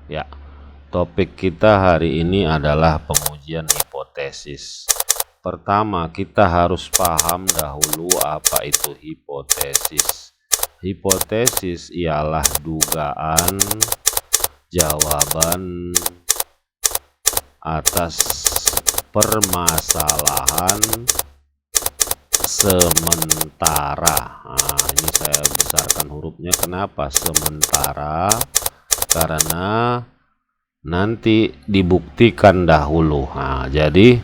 Ya, topik kita hari ini adalah pengujian hipotesis. Pertama, kita harus paham dahulu apa itu hipotesis. Hipotesis ialah dugaan, jawaban atas permasalahan sementara. Nah, ini saya besarkan hurufnya. Kenapa sementara? Karena nanti dibuktikan dahulu. Nah, jadi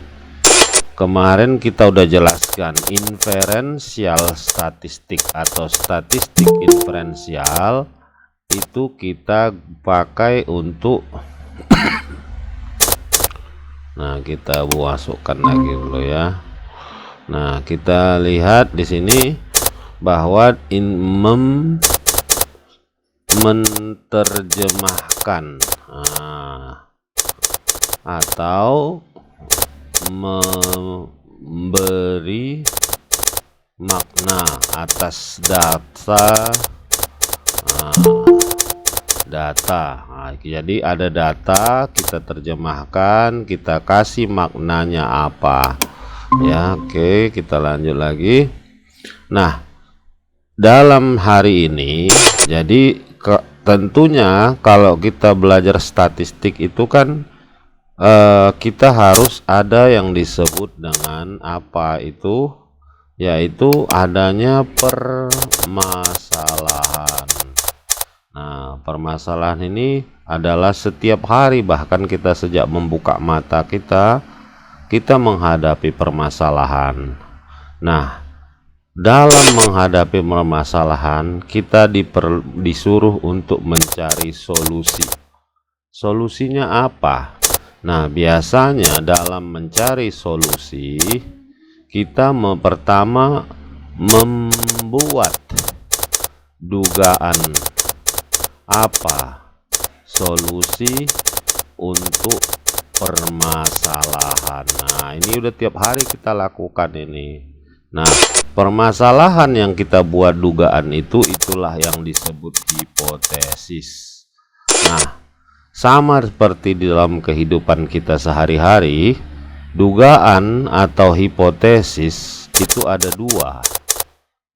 kemarin kita udah jelaskan inferensial statistik atau statistik inferensial itu kita pakai untuk nah, kita masukkan lagi dulu ya. Nah, kita lihat di sini bahwa menerjemahkan atau memberi makna atas data. Jadi ada data, kita terjemahkan, kita kasih maknanya apa ya. Oke, kita lanjut lagi. Nah, dalam hari ini jadi tentunya kalau kita belajar statistik itu kan kita harus ada yang disebut dengan apa itu, yaitu adanya permasalahan. Nah, permasalahan ini adalah setiap hari, bahkan kita sejak membuka mata kita menghadapi permasalahan. Nah, dalam menghadapi permasalahan kita disuruh untuk mencari solusi. Solusinya apa? Nah, biasanya dalam mencari solusi kita pertama membuat dugaan apa solusi untuk permasalahan. Nah, ini udah tiap hari kita lakukan ini. Nah, permasalahan yang kita buat dugaan itulah yang disebut hipotesis. Nah, sama seperti di dalam kehidupan kita sehari-hari, dugaan atau hipotesis itu ada dua.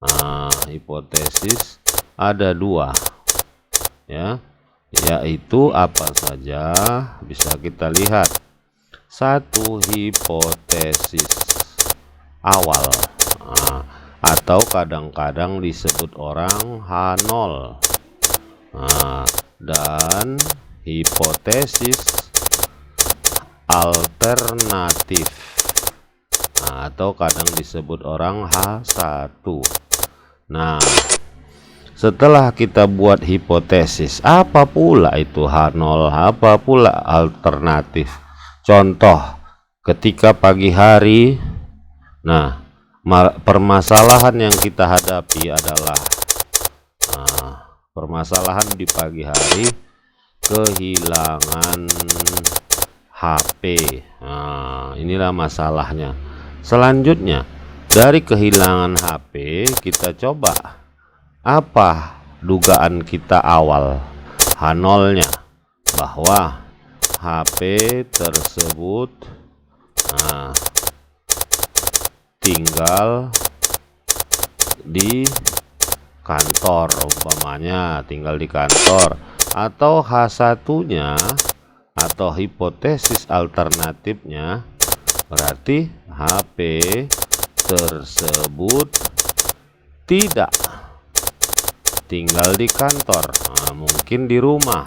Nah, hipotesis ada dua ya, yaitu apa saja bisa kita lihat. Satu, hipotesis awal, atau kadang-kadang disebut orang H0, dan hipotesis alternatif, atau kadang disebut orang H1. Nah, setelah kita buat hipotesis, apa pula itu H0, apa pula alternatif. Contoh, ketika pagi hari, nah, permasalahan yang kita hadapi adalah permasalahan di pagi hari, kehilangan HP. Nah, inilah masalahnya. Selanjutnya, dari kehilangan HP kita coba apa dugaan kita awal H0-nya, bahwa HP tersebut tinggal di kantor, umpamanya tinggal di kantor. Atau H1-nya atau hipotesis alternatifnya berarti HP tersebut tidak tinggal di kantor, mungkin di rumah,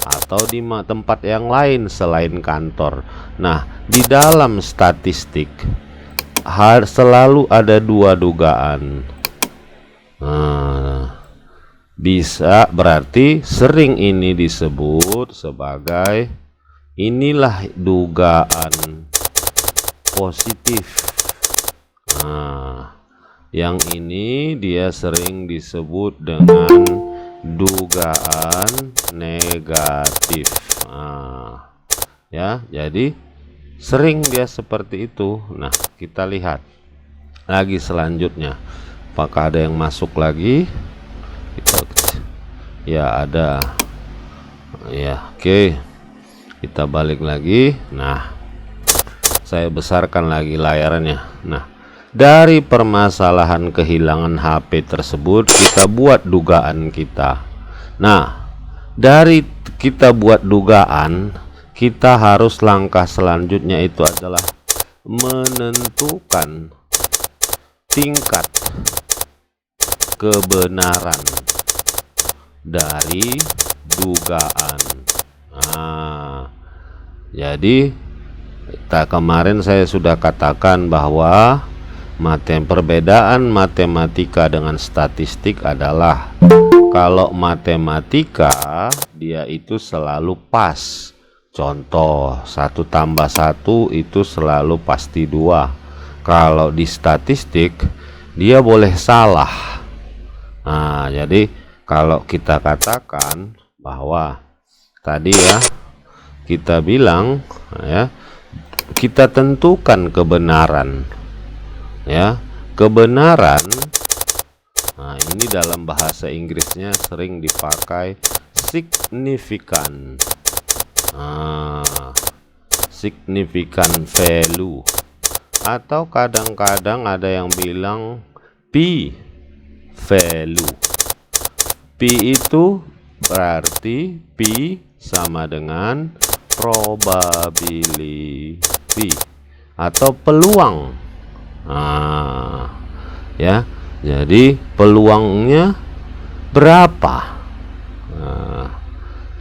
atau di tempat yang lain selain kantor. Nah, di dalam statistik selalu ada dua dugaan. Bisa berarti sering ini disebut sebagai inilah dugaan positif. Yang ini dia sering disebut dengan dugaan negatif. Ya, jadi sering dia seperti itu. Nah, kita lihat lagi selanjutnya, apakah ada yang masuk lagi. Ya, ada. Ya, oke. Kita balik lagi. Nah, saya besarkan lagi layarnya. Nah, dari permasalahan kehilangan HP tersebut kita buat dugaan kita. Nah, dari kita buat dugaan, kita harus langkah selanjutnya itu adalah menentukan tingkat kebenaran dari dugaan. Nah, jadi kemarin saya sudah katakan bahwa perbedaan matematika dengan statistik adalah kalau matematika dia itu selalu pas. Contoh 1 tambah 1 itu selalu pasti 2. Kalau di statistik dia boleh salah. Nah, jadi kalau kita katakan bahwa tadi ya kita bilang ya, kita tentukan kebenaran ya, kebenaran. Nah, ini dalam bahasa Inggrisnya sering dipakai signifikan. Significant value, atau kadang-kadang ada yang bilang P value. P itu berarti P sama dengan probability atau peluang. Ya, jadi peluangnya berapa?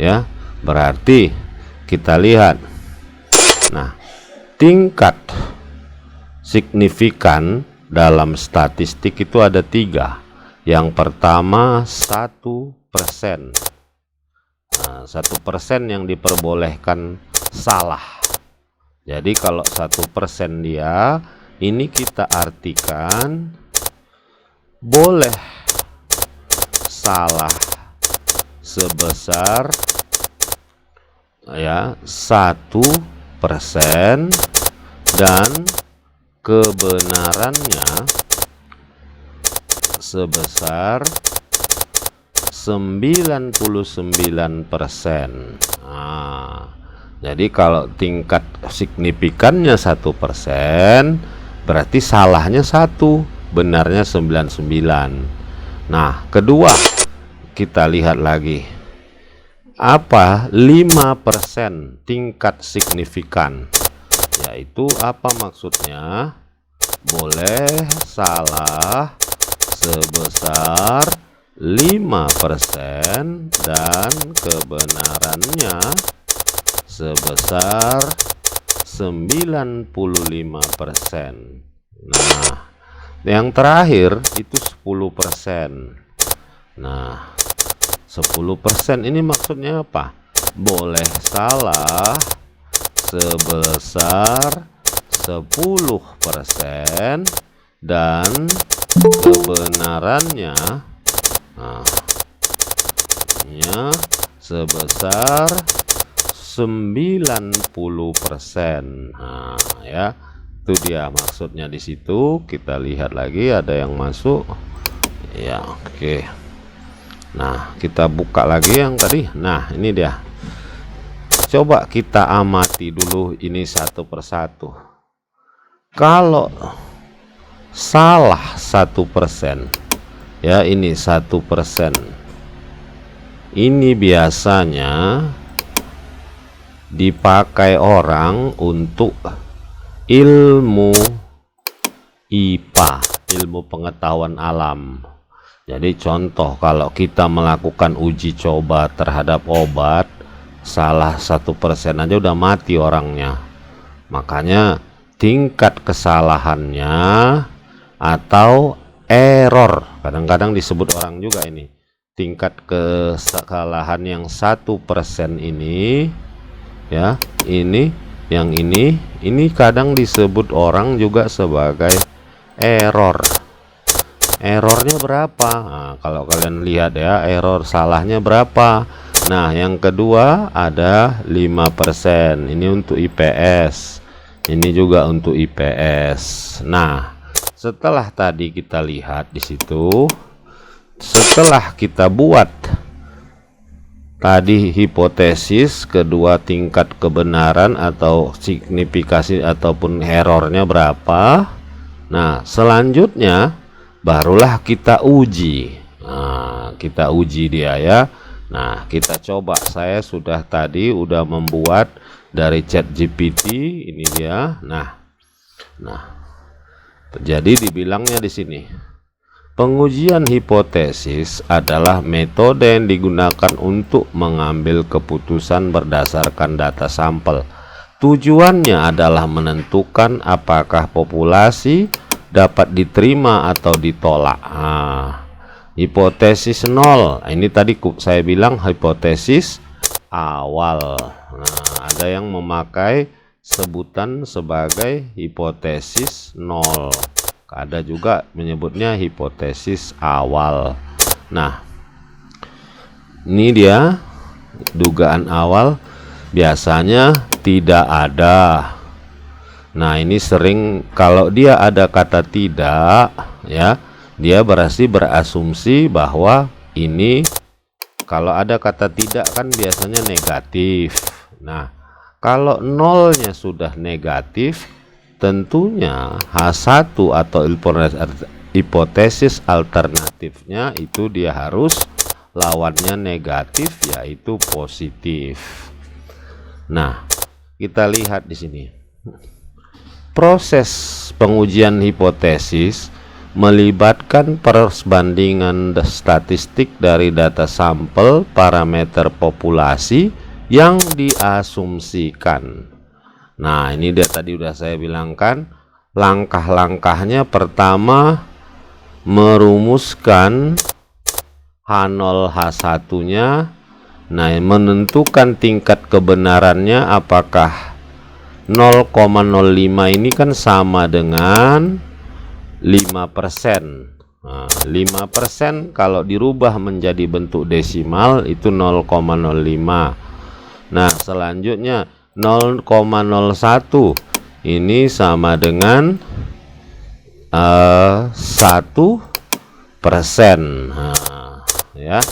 Ya, berarti kita lihat. Nah, tingkat signifikan dalam statistik itu ada 3. Yang pertama 1%. Nah, 1% yang diperbolehkan salah. Jadi kalau 1% dia, ini kita artikan boleh salah sebesar ya 1% dan kebenarannya sebesar 99%. Nah, jadi kalau tingkat signifikannya 1%, berarti salahnya 1, benarnya 99. Nah, kedua kita lihat lagi. Apa 5% tingkat signifikan? Yaitu apa maksudnya? Boleh salah sebesar 5% dan kebenarannya sebesar 95%. Nah, yang terakhir itu 10%. Nah, 10% ini maksudnya apa? Boleh salah sebesar 10% dan kebenarannya sebesar 90%. Nah, ya, itu dia maksudnya di situ. Kita lihat lagi ada yang masuk. Ya, oke. Nah, kita buka lagi yang tadi. Nah, ini dia. Coba kita amati dulu ini satu persatu. Kalau salah 1%, ya ini 1%. Ini biasanya dipakai orang untuk ilmu IPA, ilmu pengetahuan alam. Jadi contoh, kalau kita melakukan uji coba terhadap obat, salah 1% aja udah mati orangnya. Makanya tingkat kesalahannya atau error, kadang-kadang disebut orang juga ini, tingkat kesalahan yang 1% ini, ya, ini yang ini kadang disebut orang juga sebagai error. Errornya berapa? Nah, kalau kalian lihat ya, error salahnya berapa. Nah, yang kedua ada 5%. Ini untuk IPS. Ini juga untuk IPS. Nah, setelah tadi kita lihat di situ, setelah kita buat tadi hipotesis, kedua tingkat kebenaran atau signifikasi ataupun errornya berapa. Nah, selanjutnya barulah kita uji. Nah, kita uji dia ya. Nah, kita coba. Saya sudah tadi udah membuat dari ChatGPT ini dia. Nah, jadi dibilangnya di sini. Pengujian hipotesis adalah metode yang digunakan untuk mengambil keputusan berdasarkan data sampel. Tujuannya adalah menentukan apakah populasi dapat diterima atau ditolak. Hipotesis 0. Ini tadi saya bilang hipotesis awal. Nah, ada yang memakai sebutan sebagai hipotesis 0. Ada juga menyebutnya hipotesis awal. Nah, ini dia dugaan awal biasanya tidak ada. Nah, ini sering kalau dia ada kata tidak ya, dia berarti berasumsi bahwa ini kalau ada kata tidak kan biasanya negatif. Nah, kalau nolnya sudah negatif, tentunya H1 atau hipotesis alternatifnya itu dia harus lawannya negatif, yaitu positif. Nah, kita lihat di sini. Proses pengujian hipotesis melibatkan perbandingan statistik dari data sampel parameter populasi yang diasumsikan. Nah, ini dia tadi udah saya bilangkan langkah-langkahnya. Pertama, merumuskan H0 H1-nya. Nah, menentukan tingkat kebenarannya apakah 0,05 ini kan sama dengan 5%. Nah, 5% kalau dirubah menjadi bentuk desimal itu 0,05. Nah, selanjutnya 0,01 ini sama dengan 1%. Nah, ya.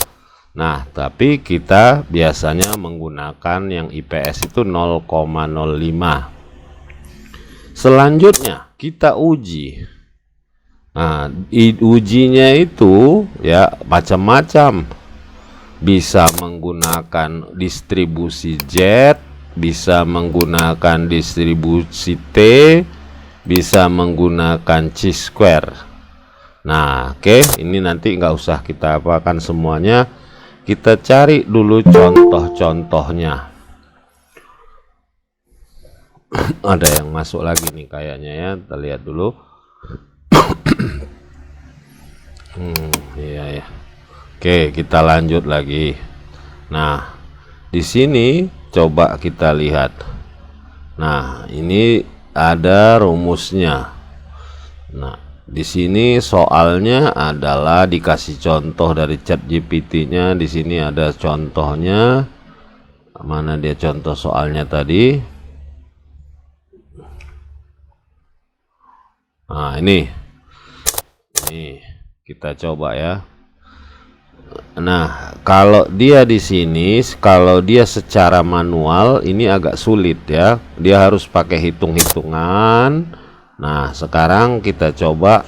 Nah, tapi kita biasanya menggunakan yang IPS itu 0,05. Selanjutnya kita uji. Nah, ujinya itu ya macam-macam. Bisa menggunakan distribusi Z, bisa menggunakan distribusi T, bisa menggunakan chi-square. Nah, oke, ini nanti nggak usah kita apakan semuanya. Kita cari dulu contoh-contohnya. Ada yang masuk lagi nih kayaknya ya, kita lihat dulu. Iya ya. Oke, kita lanjut lagi. Nah, di sini coba kita lihat. Nah, ini ada rumusnya. Nah, di sini soalnya adalah dikasih contoh dari ChatGPT-nya. Di sini ada contohnya. Mana dia contoh soalnya tadi? Nah, ini kita coba ya. Nah, kalau dia di sini, kalau dia secara manual ini agak sulit ya. Dia harus pakai hitung-hitungan. Nah, sekarang kita coba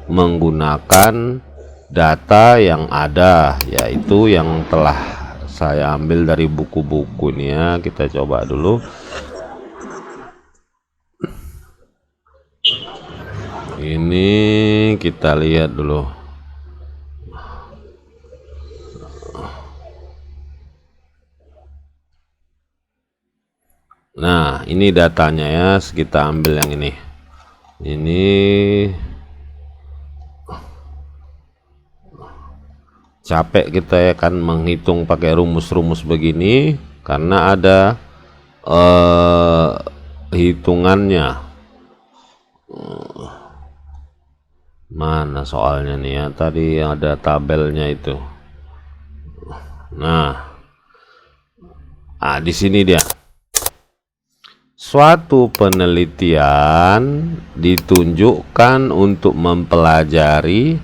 menggunakan data yang ada, yaitu yang telah saya ambil dari buku-buku nih ya. Kita coba dulu. Ini kita lihat dulu. Nah, ini datanya ya, kita ambil yang ini. Ini capek kita ya kan menghitung pakai rumus-rumus begini karena ada hitungannya. Mana soalnya nih ya, tadi ada tabelnya itu. Nah, di sini dia. Suatu penelitian ditunjukkan untuk mempelajari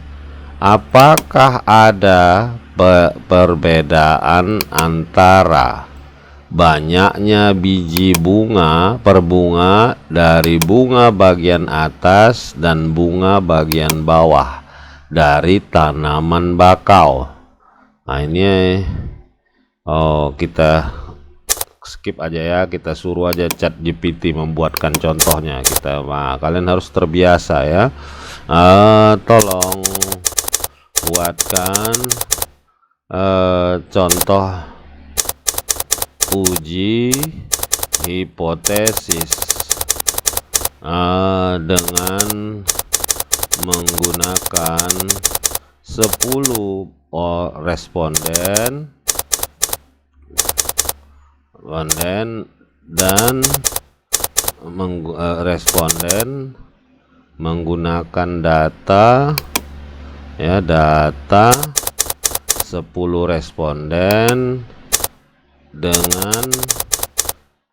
apakah ada perbedaan antara banyaknya biji bunga per bunga dari bunga bagian atas dan bunga bagian bawah dari tanaman bakau. Nah ini kita skip aja ya, kita suruh aja ChatGPT membuatkan contohnya. Kalian harus terbiasa ya. Tolong buatkan contoh uji hipotesis dengan menggunakan 10 responden dan responden menggunakan data 10 responden dengan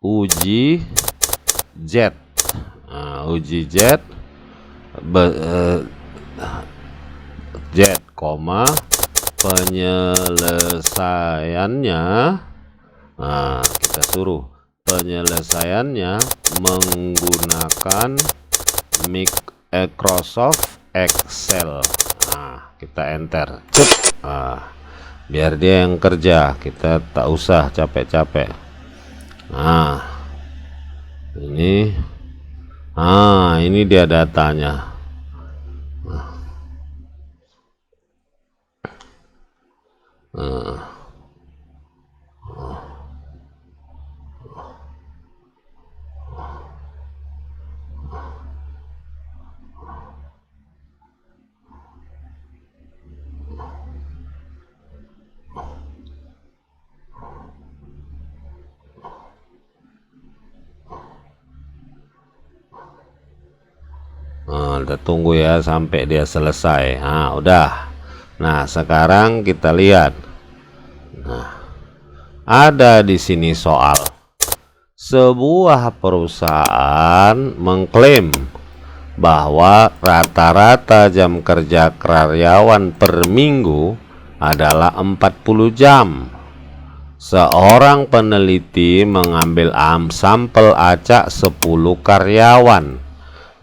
uji Z. Uji Z penyelesaiannya. Kita suruh penyelesaiannya menggunakan Microsoft Excel. Kita enter. Biar dia yang kerja, kita tak usah capek-capek. Ini dia datanya. Kita tunggu ya sampai dia selesai. Udah. Nah, sekarang kita lihat. Ada di sini soal. Sebuah perusahaan mengklaim bahwa rata-rata jam kerja karyawan per minggu adalah 40 jam. Seorang peneliti mengambil sampel acak 10 karyawan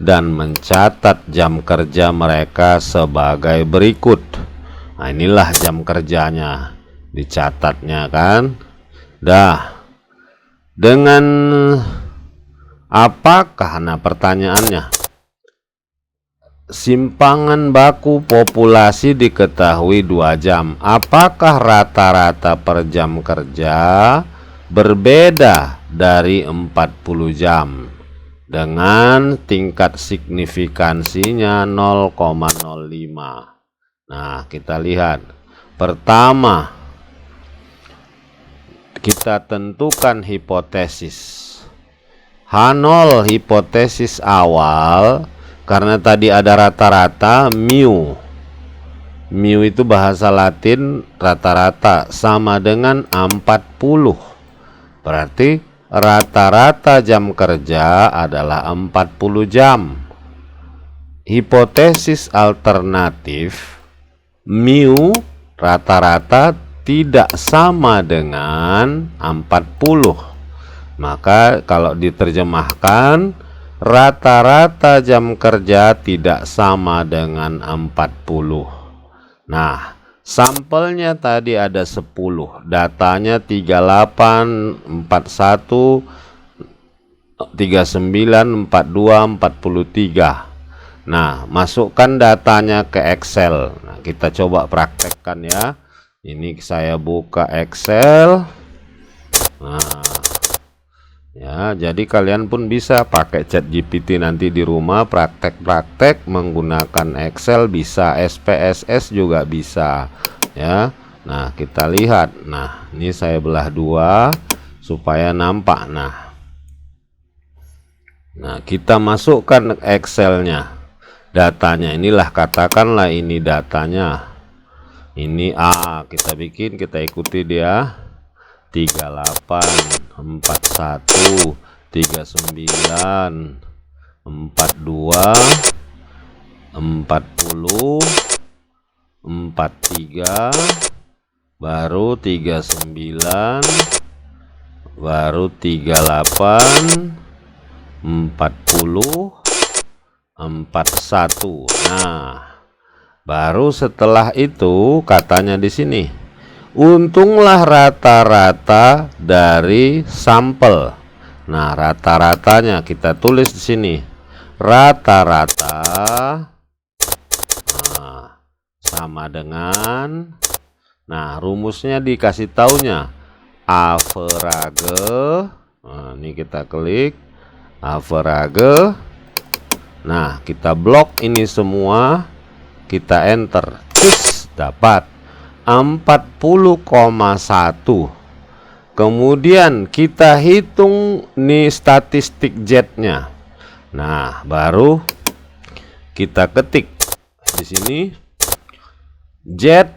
dan mencatat jam kerja mereka sebagai berikut. Inilah jam kerjanya, dicatatnya kan. Dengan apakah, pertanyaannya, simpangan baku populasi diketahui 2 jam. Apakah rata-rata per jam kerja berbeda dari 40 jam? Dengan tingkat signifikansinya 0,05. Nah, kita lihat. Pertama, kita tentukan hipotesis. H0 hipotesis awal, karena tadi ada rata-rata, mu. Mu itu bahasa Latin rata-rata, sama dengan 40. Berarti rata-rata jam kerja adalah 40 jam. Hipotesis alternatif, mu rata-rata tidak sama dengan 40. Maka kalau diterjemahkan, rata-rata jam kerja tidak sama dengan 40. Nah, sampelnya tadi ada 10, datanya 38, 41, 39, 42, 43. Nah, masukkan datanya ke Excel. Nah, kita coba praktekkan ya. Ini saya buka Excel. Nah, ya, jadi kalian pun bisa pakai ChatGPT nanti di rumah, praktek-praktek menggunakan Excel, bisa SPSS juga bisa ya. Nah, kita lihat. Nah, ini saya belah 2 supaya nampak. Nah, kita masukkan Excelnya, datanya. Inilah, katakanlah ini datanya. Ini kita bikin, kita ikuti dia. 38, 41, 39, 42, 40, 43, baru 39, baru 38, 40, 41. Nah, baru setelah itu katanya di sini, untunglah rata-rata dari sampel. Nah, rata-ratanya kita tulis di sini. Rata-rata sama dengan, nah rumusnya dikasih taunya average. Nah, ini kita klik average. Nah, kita blok ini semua, kita enter, terus dapat 40,1. kemudian kita hitung nih statistik Z-nya. Nah, baru kita ketik di sini Z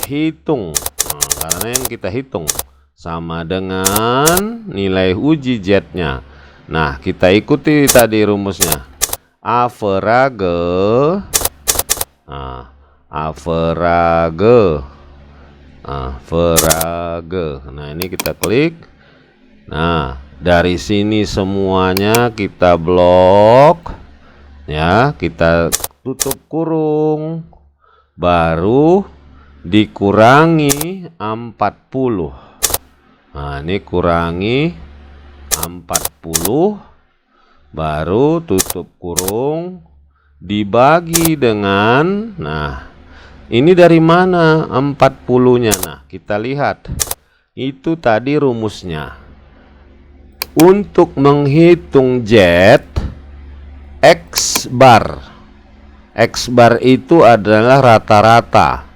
hitung. Nah, karena yang kita hitung sama dengan nilai uji Z-nya. Nah, kita ikuti tadi rumusnya. Average. Nah, average. Nah, ini kita klik. Nah, dari sini semuanya kita blok. Ya, kita tutup kurung. Baru dikurangi 40. Nah, ini kurangi 40, baru tutup kurung, dibagi dengan, nah ini dari mana 40-nya? Nah, kita lihat itu tadi rumusnya. Untuk menghitung Z, X bar itu adalah rata-rata.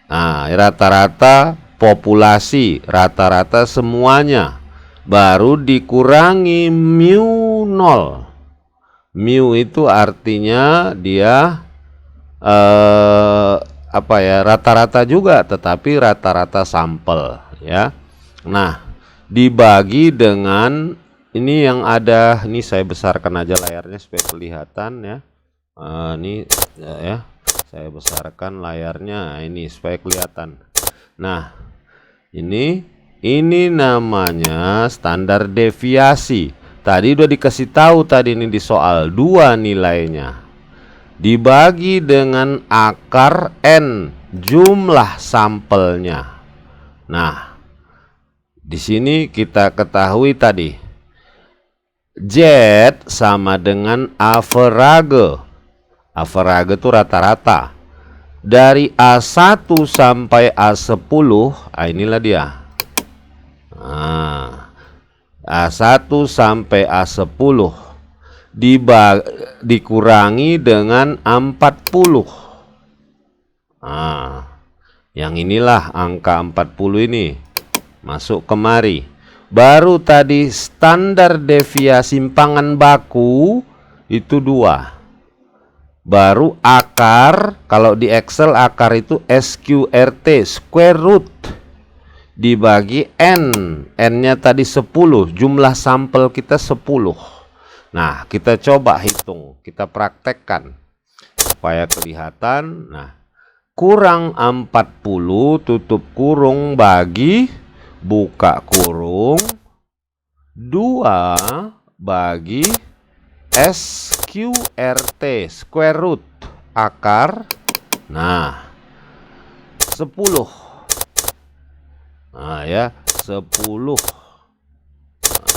Nah, rata-rata populasi, rata-rata semuanya, baru dikurangi mu 0. Mu itu artinya dia apa ya, rata-rata juga, tetapi rata-rata sampel ya. Nah, dibagi dengan ini yang ada, ini saya besarkan aja layarnya supaya kelihatan ya. Ini ya, saya besarkan layarnya ini supaya kelihatan. Nah, ini namanya standar deviasi. Tadi udah dikasih tahu tadi ini di soal 2 nilainya. Dibagi dengan akar N, jumlah sampelnya. Nah, di sini kita ketahui tadi Z sama dengan average. Average itu rata-rata. Dari A1 sampai A10, inilah dia. Nah, A1 sampai A10 dikurangi dengan 40. Nah, yang inilah angka 40 ini masuk kemari. Baru tadi standar deviasi simpangan baku itu 2. Baru akar, kalau di Excel akar itu SQRT, square root, dibagi N. N-nya tadi 10, jumlah sampel kita 10. Nah, kita coba hitung, kita praktekkan supaya kelihatan. Nah, kurang 40, tutup kurung, bagi, buka kurung, 2 bagi SQRT, square root, akar, nah 10. Nah ya, 10.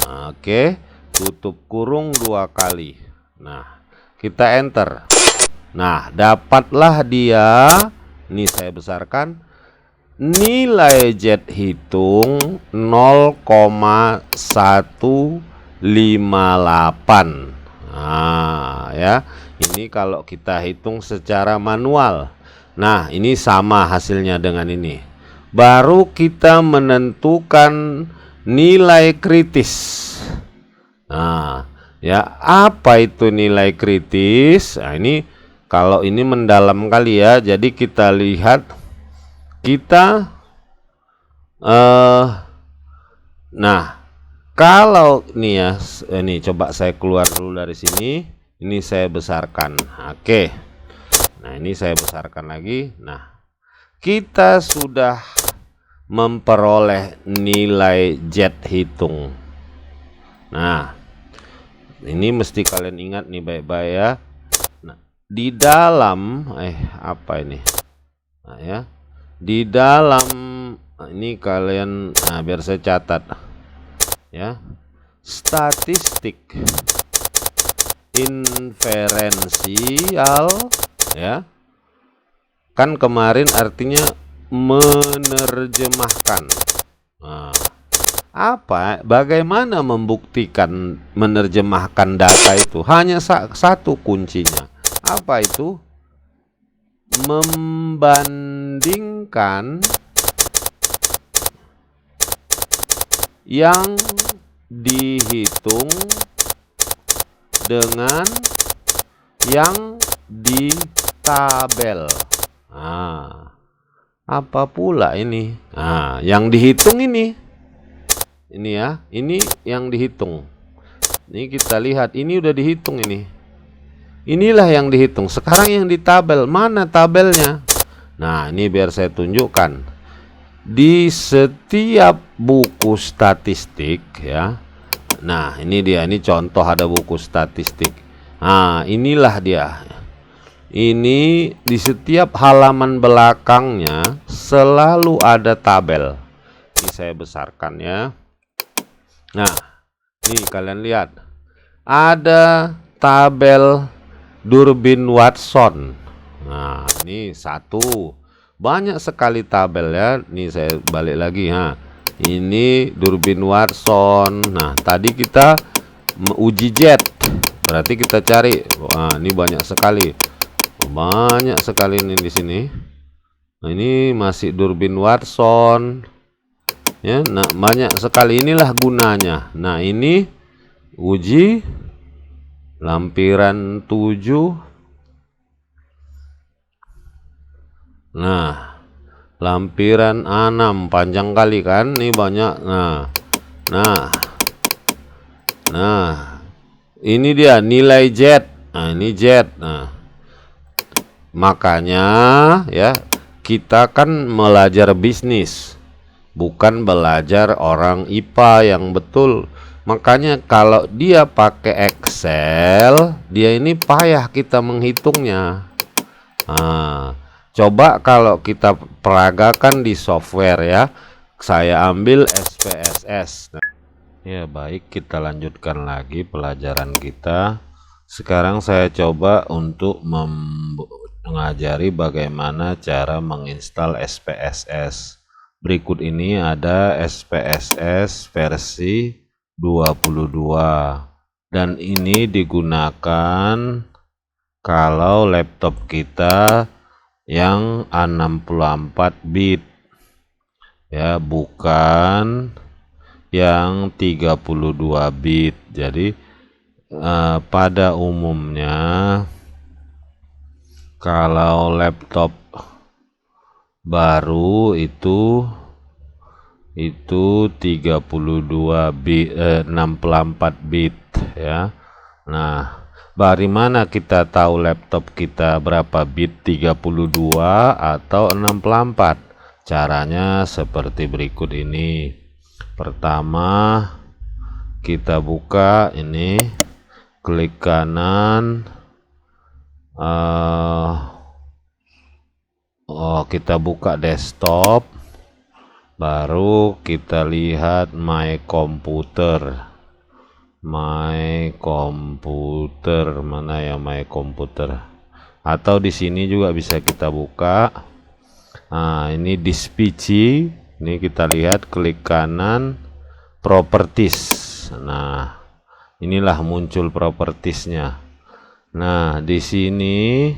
Nah, oke, tutup kurung 2 kali. Nah, kita enter. Nah, dapatlah dia, ini saya besarkan, nilai Z hitung 0,158. Nah ya, ini kalau kita hitung secara manual. Nah, ini sama hasilnya dengan ini. Baru kita menentukan nilai kritis. Nah ya, apa itu nilai kritis? Nah, ini kalau ini mendalam kali ya. Jadi kita lihat, kita nah kalau ini ya, ini coba saya keluar dulu dari sini. Ini saya besarkan. Oke. Nah, ini saya besarkan lagi. Nah, kita sudah memperoleh nilai Z hitung. Nah, ini mesti kalian ingat nih baik-baik ya. Nah, di dalam apa ini? Nah, ya. Di dalam ini kalian, nah biar saya catat ya. Statistik inferensial ya. Kan kemarin artinya menerjemahkan. Nah, bagaimana membuktikan menerjemahkan data itu? Hanya satu kuncinya. Apa itu? Membandingkan yang dihitung dengan yang di tabel. Nah, apa pula ini? Nah, yang dihitung ini ya, ini yang dihitung. Ini kita lihat, ini udah dihitung ini. Inilah yang dihitung. Sekarang yang di tabel, mana tabelnya? Nah, ini biar saya tunjukkan. Di setiap buku statistik ya. Nah, ini dia, ini contoh ada buku statistik. Nah, inilah dia. Ini di setiap halaman belakangnya selalu ada tabel. Ini saya besarkan ya. Nah, nih kalian lihat. Ada tabel Durbin Watson. Nah, ini satu. Banyak sekali tabel ya. Nih saya balik lagi ha. Ini Durbin Watson. Nah, tadi kita uji jet. Berarti kita cari. Wah, ini banyak sekali. Banyak sekali ini di sini. Nah, ini masih Durbin Watson. Ya, nah banyak sekali, inilah gunanya. Nah, ini uji lampiran 7. Nah, lampiran 6 panjang kali kan? Ini banyak. Nah, ini dia nilai Z. Nah, ini Z. Nah, makanya ya, kita kan belajar bisnis, bukan belajar orang IPA yang betul. Makanya kalau dia pakai Excel, dia ini payah kita menghitungnya. Nah, coba kalau kita peragakan di software ya. Saya ambil SPSS. Ya baik, kita lanjutkan lagi pelajaran kita. Sekarang saya coba untuk mengajari bagaimana cara menginstal SPSS. Berikut ini ada SPSS versi 22 dan ini digunakan kalau laptop kita yang 64 bit ya, bukan yang 32 bit. Jadi pada umumnya kalau laptop baru itu 32 bit 64 bit ya. Nah, dari mana kita tahu laptop kita berapa bit, 32 atau 64? Caranya seperti berikut ini. Pertama, kita buka ini, klik kanan, kita buka desktop, baru kita lihat my computer. Mana ya my computer? Atau di sini juga bisa kita buka. Nah, ini this PC. Ini kita lihat, klik kanan, properties. Nah, inilah muncul propertiesnya. Nah, di sini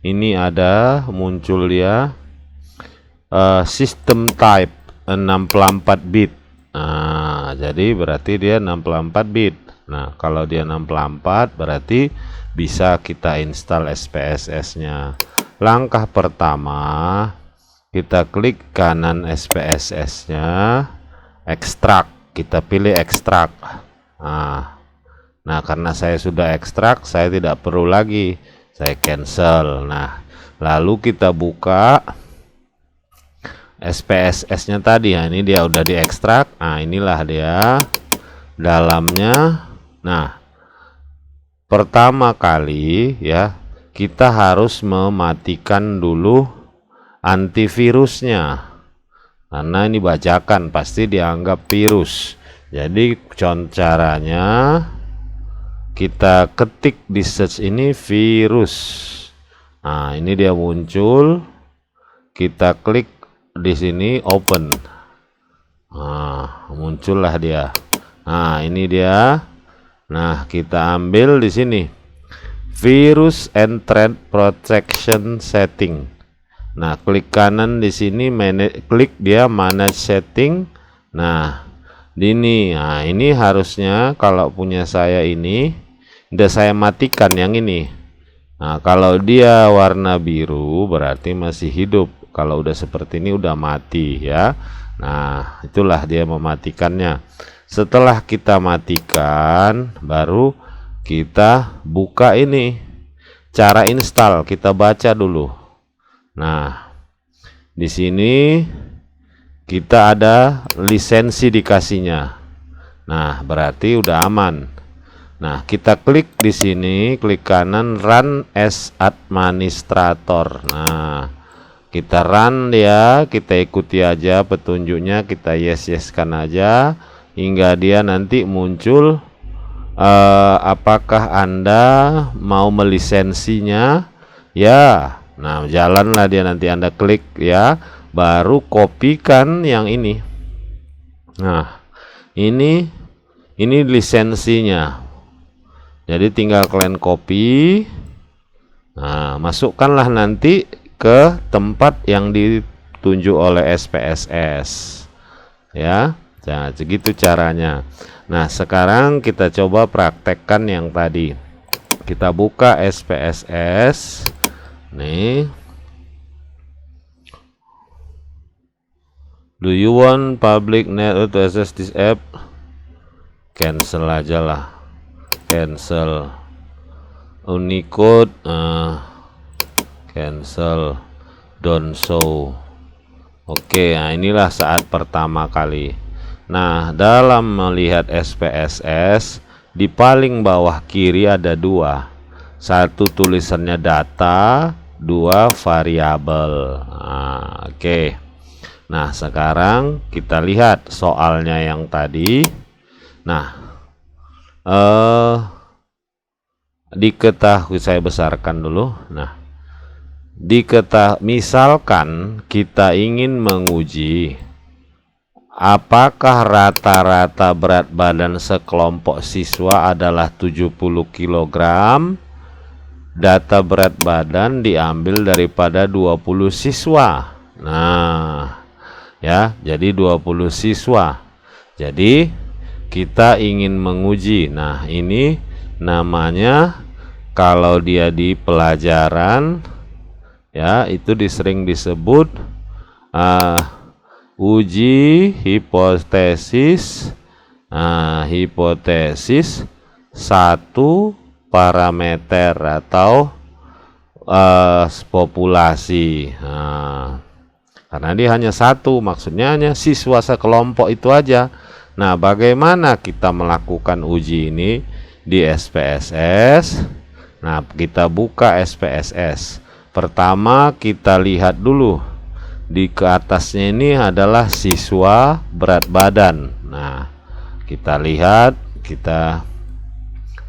ini ada muncul ya system type 64 bit. Nah, jadi berarti dia 64 bit. Nah, kalau dia 64 berarti bisa kita install SPSS-nya. Langkah pertama, kita klik kanan SPSS-nya, ekstrak. Kita pilih ekstrak. Nah, karena saya sudah ekstrak, saya tidak perlu lagi. Saya cancel. Nah, lalu kita buka SPSS-nya tadi ya. Ini dia udah diekstrak. Nah, inilah dia dalamnya. Nah, pertama kali ya, kita harus mematikan dulu antivirusnya. Karena ini bajakan, pasti dianggap virus. Jadi caranya kita ketik di search ini virus. Nah, ini dia muncul. Kita klik di sini open. Nah, muncullah dia. Nah, ini dia. Nah, kita ambil di sini virus and threat protection setting. Nah, klik kanan di sini, klik dia manage setting. Nah, ini harusnya kalau punya saya ini udah saya matikan yang ini. Nah, kalau dia warna biru berarti masih hidup. Kalau udah seperti ini udah mati ya. Nah, itulah dia mematikannya. Setelah kita matikan, baru kita buka ini. Cara install kita baca dulu. Nah, di sini kita ada lisensi dikasihnya. Nah, berarti udah aman. Nah, kita klik di sini, klik kanan run as administrator. Nah, kita run ya, kita ikuti aja petunjuknya, kita yes-yes-kan aja hingga dia nanti muncul apakah Anda mau melisensinya ya. Nah, jalanlah dia, nanti Anda klik ya, baru kopikan yang ini. Nah, ini lisensinya. Jadi tinggal kalian copy. Nah, masukkanlah nanti ke tempat yang ditunjuk oleh SPSS. Ya. Nah, segitu caranya. Nah, sekarang kita coba praktekkan yang tadi. Kita buka SPSS. Nih, do you want public network to access this app? Cancel aja lah, cancel. Unicode, cancel. Don't show. Oke, nah inilah saat pertama kali. Nah, dalam melihat SPSS di paling bawah kiri ada dua. Satu tulisannya data, dua variabel. Nah, oke. Nah, sekarang kita lihat soalnya yang tadi. Nah, diketahui, saya besarkan dulu. Nah, misalkan kita ingin menguji apakah rata-rata berat badan sekelompok siswa adalah 70 kg. Data berat badan diambil daripada 20 siswa. Nah, ya, jadi 20 siswa. Jadi kita ingin menguji. Nah, ini namanya kalau dia di pelajaran ya, itu sering disebut uji hipotesis. Hipotesis satu parameter atau populasi. Nah, karena dia hanya satu, maksudnya hanya siswa sekelompok itu aja. Nah, bagaimana kita melakukan uji ini di SPSS? Nah, kita buka SPSS. Pertama kita lihat dulu di ke atasnya ini adalah siswa berat badan. Nah, kita lihat, kita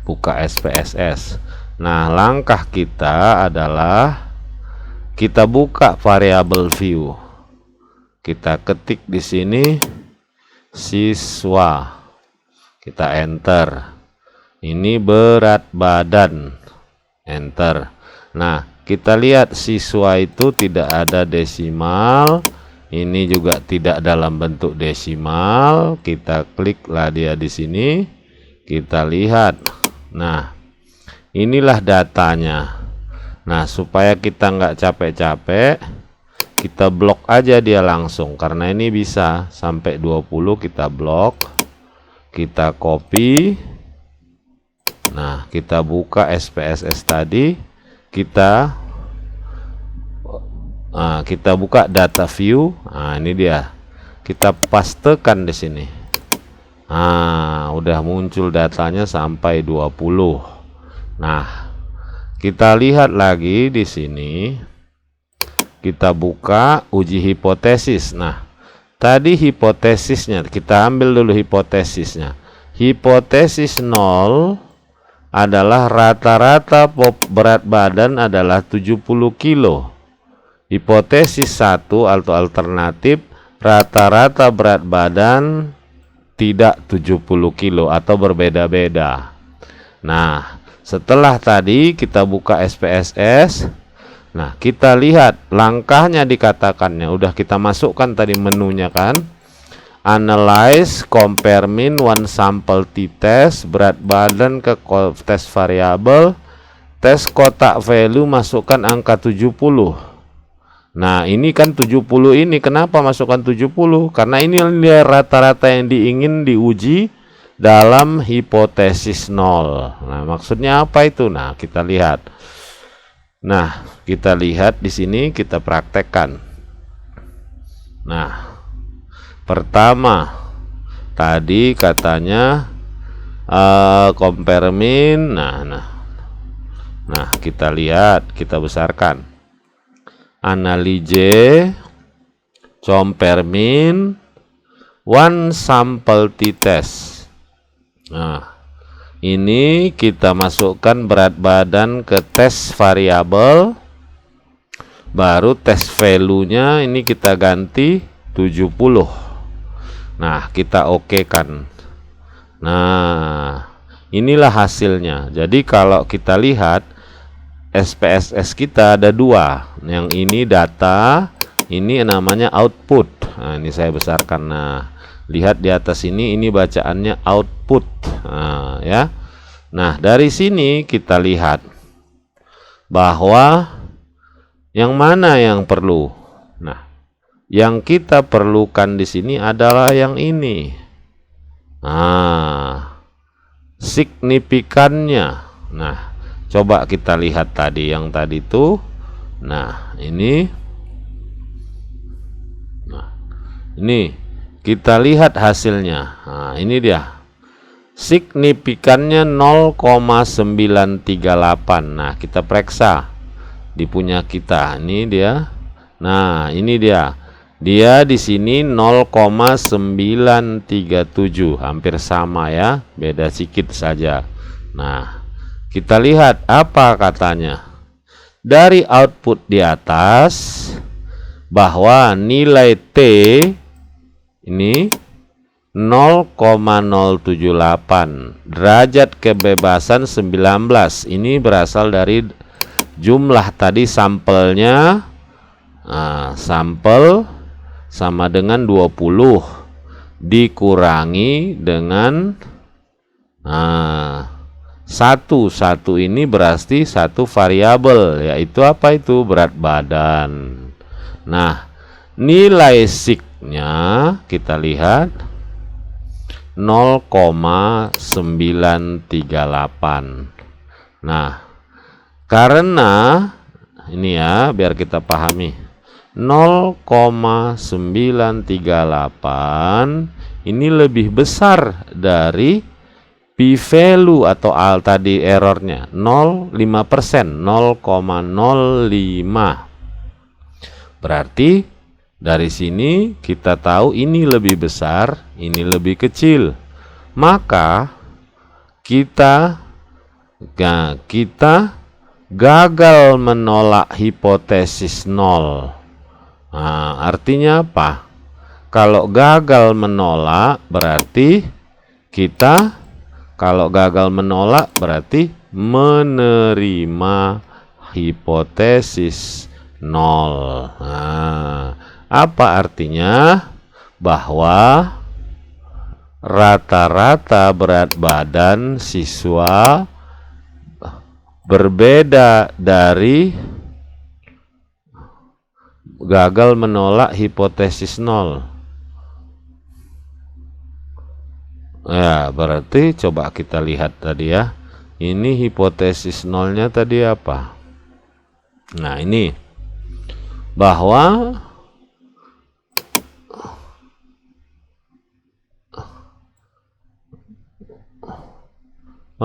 buka SPSS. Nah, langkah kita adalah kita buka variabel view. Kita ketik di sini siswa. Kita enter. Ini berat badan. Enter. Nah, kita lihat siswa itu tidak ada desimal. Ini juga tidak dalam bentuk desimal. Kita kliklah dia di sini. Kita lihat. Nah, inilah datanya. Nah, supaya kita nggak capek-capek, kita blok aja dia langsung. Karena ini bisa sampai 20 kita blok. Kita copy. Nah, kita buka SPSS tadi. Kita Nah, kita buka data view. Nah, ini dia. Kita pastekan di sini. Nah, udah muncul datanya sampai 20. Nah, kita lihat lagi di sini. Kita buka uji hipotesis. Nah, tadi hipotesisnya kita ambil dulu hipotesisnya. Hipotesis 0 adalah rata-rata berat badan adalah 70 kilo. Hipotesis 1 atau alternatif rata-rata berat badan tidak 70 kilo atau berbeda-beda. Nah, setelah tadi kita buka SPSS. Nah, kita lihat langkahnya dikatakannya. Udah kita masukkan tadi menunya kan. Analyze, compare mean, one sample t-test, berat badan ke test variabel, tes kotak value, masukkan angka 70. Nah, ini kan 70 ini. Kenapa masukkan 70? Karena ini rata-rata yang diingin diuji dalam hipotesis 0. Nah, maksudnya apa itu? Nah, kita lihat. Nah, kita lihat di sini, kita praktekkan. Nah, pertama tadi katanya compare mean. Nah, kita lihat, kita besarkan. Analyze, compare mean, one sample t-test. Nah, ini kita masukkan berat badan ke tes variabel, baru tes value-nya ini kita ganti 70. Nah, kita oke kan. Nah, inilah hasilnya. Jadi kalau kita lihat SPSS kita ada 2. Yang ini data, ini namanya output. Nah, ini saya besarkan. Nah, lihat di atas ini bacaannya output. Nah, ya. Nah, dari sini kita lihat bahwa yang mana yang perlu. Nah, yang kita perlukan di sini adalah yang ini. Nah, signifikannya. Nah, coba kita lihat tadi yang tadi itu. Nah, ini. Nah, ini kita lihat hasilnya. Nah, ini dia. Signifikannya 0,938. Nah, kita periksa di punya kita. Ini dia. Nah, ini dia. Dia di sini 0,937, hampir sama ya, beda sedikit saja. Nah, kita lihat apa katanya. Dari output di atas bahwa nilai T ini 0,078, derajat kebebasan 19. Ini berasal dari jumlah tadi sampelnya. Nah, sampel sama dengan 20 dikurangi dengan satu ini berarti satu variabel, yaitu apa itu? Berat badan. Nah, nilai signya kita lihat 0,938. Nah, karena ini ya, biar kita pahami, 0,938 ini lebih besar dari p-value atau tadi errornya 0,5%, 0,05. Berarti dari sini kita tahu ini lebih besar, ini lebih kecil. Maka kita gagal menolak hipotesis 0. Nah, artinya apa? Kalau gagal menolak berarti kita menerima hipotesis 0. Nah, apa artinya? Bahwa rata-rata berat badan siswa berbeda dari gagal menolak hipotesis 0. Ya, berarti coba kita lihat tadi ya. Ini hipotesis 0-nya tadi apa? Nah, ini bahwa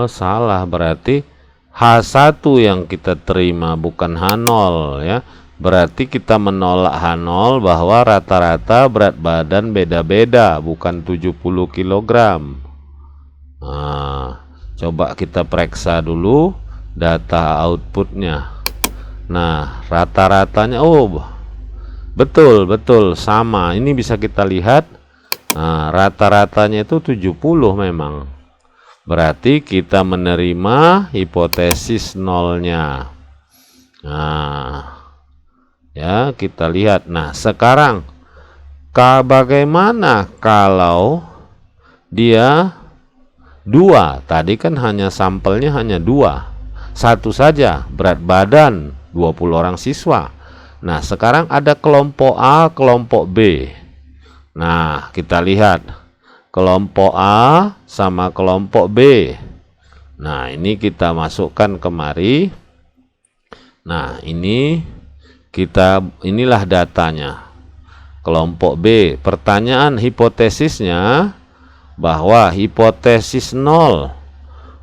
salah, berarti H1 yang kita terima bukan H0 ya. Berarti kita menolak H0 bahwa rata-rata berat badan beda-beda, bukan 70 kg. Nah, coba kita periksa dulu data outputnya. Nah, rata-ratanya betul sama. Ini bisa kita lihat. Nah, rata-ratanya itu 70 memang. Berarti kita menerima hipotesis nolnya. Nah, ya kita lihat. Nah, sekarang bagaimana kalau dia 2? Tadi kan hanya sampelnya hanya 2. Satu saja berat badan 20 orang siswa. Nah, sekarang ada kelompok A, kelompok B. Nah, kita lihat kelompok A sama kelompok B. Nah, ini kita masukkan kemari. Nah, inilah datanya. Kelompok B, pertanyaan hipotesisnya bahwa hipotesis 0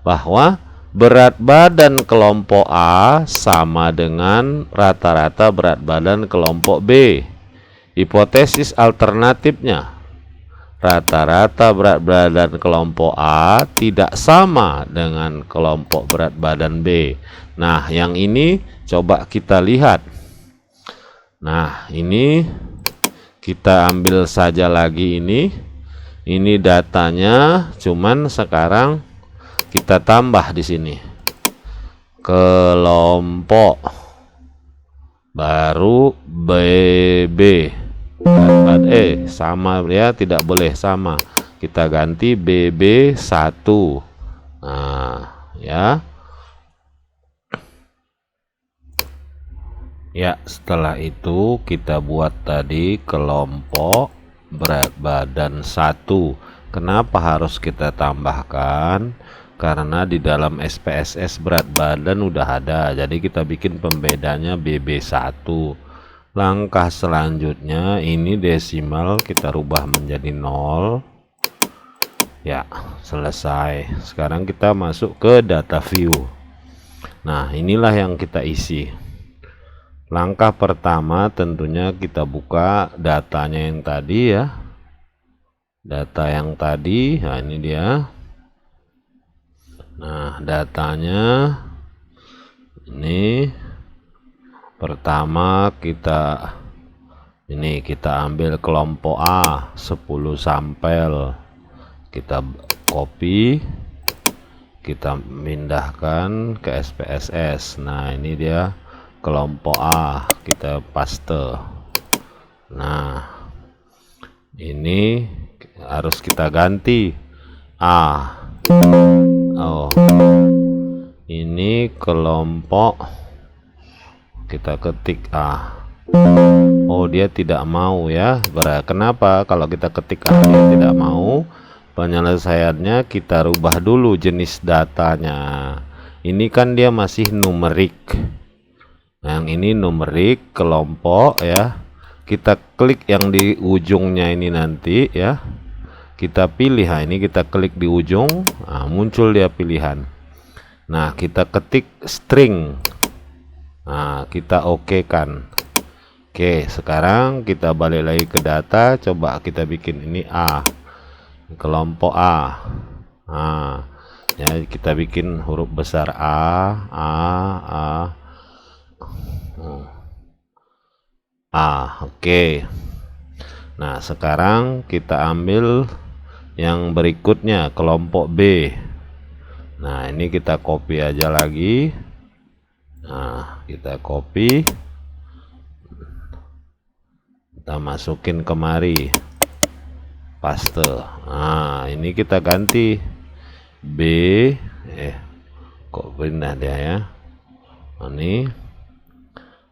bahwa berat badan kelompok A sama dengan rata-rata berat badan kelompok B. Hipotesis alternatifnya, rata-rata berat badan kelompok A tidak sama dengan kelompok berat badan B. Nah, yang ini coba kita lihat. Nah, ini kita ambil saja lagi ini. Ini datanya, cuman sekarang kita tambah di sini. Kelompok baru BB. Sama ya, tidak boleh sama, kita ganti BB1. Nah, ya setelah itu kita buat tadi kelompok berat badan 1. Kenapa harus kita tambahkan? Karena di dalam SPSS berat badan udah ada, jadi kita bikin pembedanya BB1. Langkah selanjutnya ini desimal kita rubah menjadi 0. Ya, selesai. Sekarang kita masuk ke data view. Nah, inilah yang kita isi. Langkah pertama tentunya kita buka datanya yang tadi ya. Data yang tadi, nah ini dia. Nah, datanya ini pertama kita ambil kelompok A 10 sampel, kita copy, kita pindahkan ke SPSS. Nah, ini dia kelompok A, kita paste. Nah, ini harus kita ganti A. Ini kelompok, kita ketik A. Dia tidak mau ya. Kenapa? Kalau kita ketik A dia tidak mau, penyelesaiannya kita rubah dulu jenis datanya. Ini kan dia masih numerik. Yang ini numerik kelompok ya. Kita klik yang di ujungnya ini nanti ya. Kita pilih, ini kita klik di ujung, muncul dia pilihan. Nah, kita ketik string. Nah, kita oke kan. Oke, sekarang kita balik lagi ke data, coba kita bikin ini A. Kelompok A. Nah, ya kita bikin huruf besar A. Oke. Nah, sekarang kita ambil yang berikutnya, kelompok B. Nah, ini kita copy aja lagi. Nah, kita copy, kita masukin kemari, paste. Nah, ini kita ganti B. Kok pindah dia ya? Ini.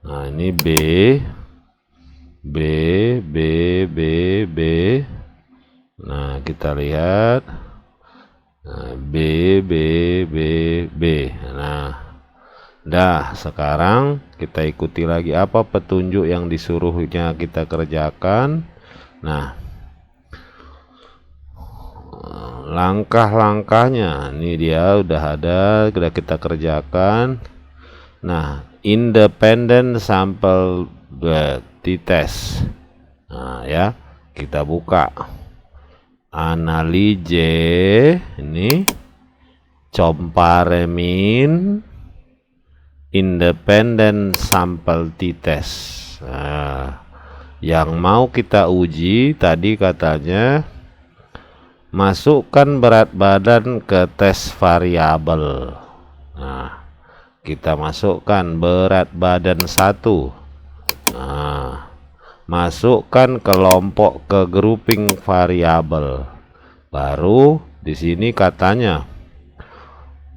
Nah, ini B. Nah, kita lihat. Nah, B. Nah, Dah, sekarang kita ikuti lagi apa petunjuk yang disuruhnya kita kerjakan. Nah, langkah-langkahnya ini dia udah ada, sudah kita kerjakan. Nah, independent sample t-test. Nah ya, kita buka analyze ini, compare mean, independent sample t-test. Nah, yang mau kita uji tadi katanya masukkan berat badan ke tes variabel. Nah, kita masukkan berat badan 1. Nah, masukkan kelompok ke grouping variabel. Baru di sini katanya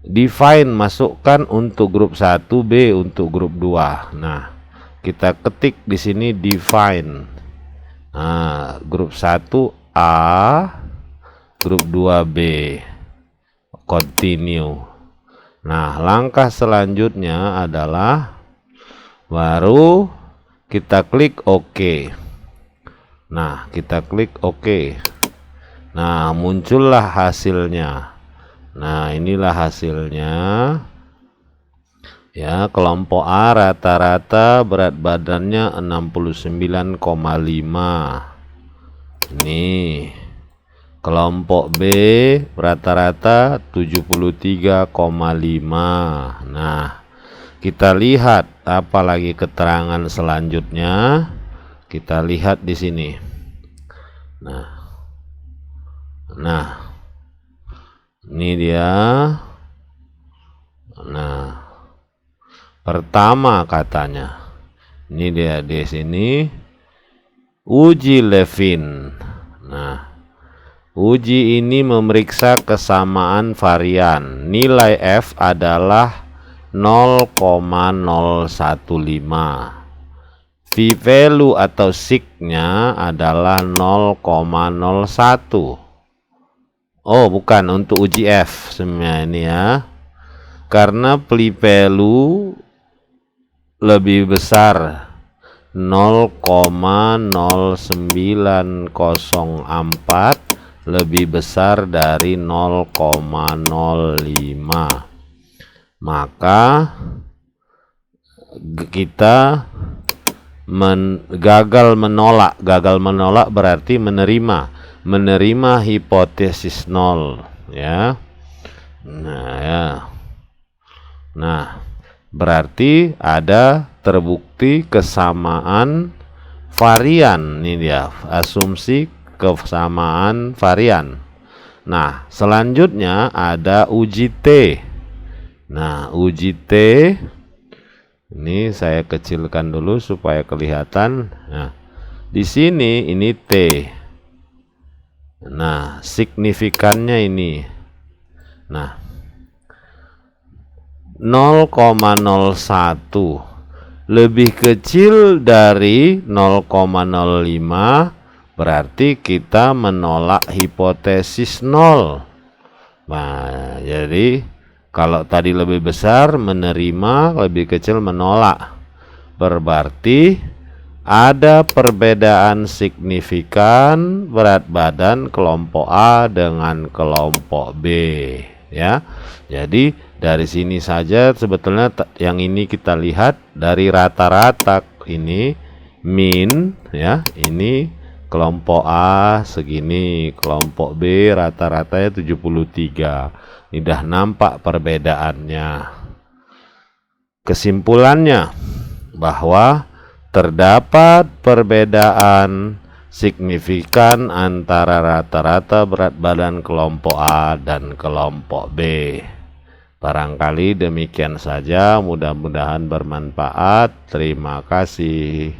define, masukkan untuk grup 1, B untuk grup 2. Nah, kita ketik di sini define. Nah, grup 1 A, grup 2 B, continue. Nah, langkah selanjutnya adalah baru kita klik OK. Nah, kita klik OK. Nah, muncullah hasilnya. Nah, inilah hasilnya. Ya, kelompok A rata-rata berat badannya 69,5. Ini kelompok B rata-rata 73,5. Nah, kita lihat apalagi keterangan selanjutnya. Kita lihat di sini. Nah, ini dia. Nah, pertama katanya, ini dia di sini uji Levin. Nah, uji ini memeriksa kesamaan varian. Nilai F adalah 0,015. V-value atau sig-nya adalah 0,01. Oh, bukan, untuk uji F sebenarnya ini ya. Karena p-value lebih besar 0,0904 lebih besar dari 0,05. Maka kita gagal menolak. Gagal menolak berarti menerima hipotesis 0 ya. Nah, berarti ada terbukti kesamaan varian. Ini dia asumsi kesamaan varian. Nah, selanjutnya ada uji T. Nah, uji T ini saya kecilkan dulu supaya kelihatan. Nah, di sini ini T. Nah, signifikannya ini. Nah, 0,01 lebih kecil dari 0,05 berarti kita menolak hipotesis 0. Nah, jadi kalau tadi lebih besar menerima, lebih kecil menolak. Berarti ada perbedaan signifikan berat badan kelompok A dengan kelompok B ya. Jadi dari sini saja sebetulnya yang ini kita lihat dari rata-rata ini min ya. Ini kelompok A segini, kelompok B rata-ratanya 73. Sudah nampak perbedaannya. Kesimpulannya bahwa terdapat perbedaan signifikan antara rata-rata berat badan kelompok A dan kelompok B. Barangkali demikian saja, mudah-mudahan bermanfaat. Terima kasih.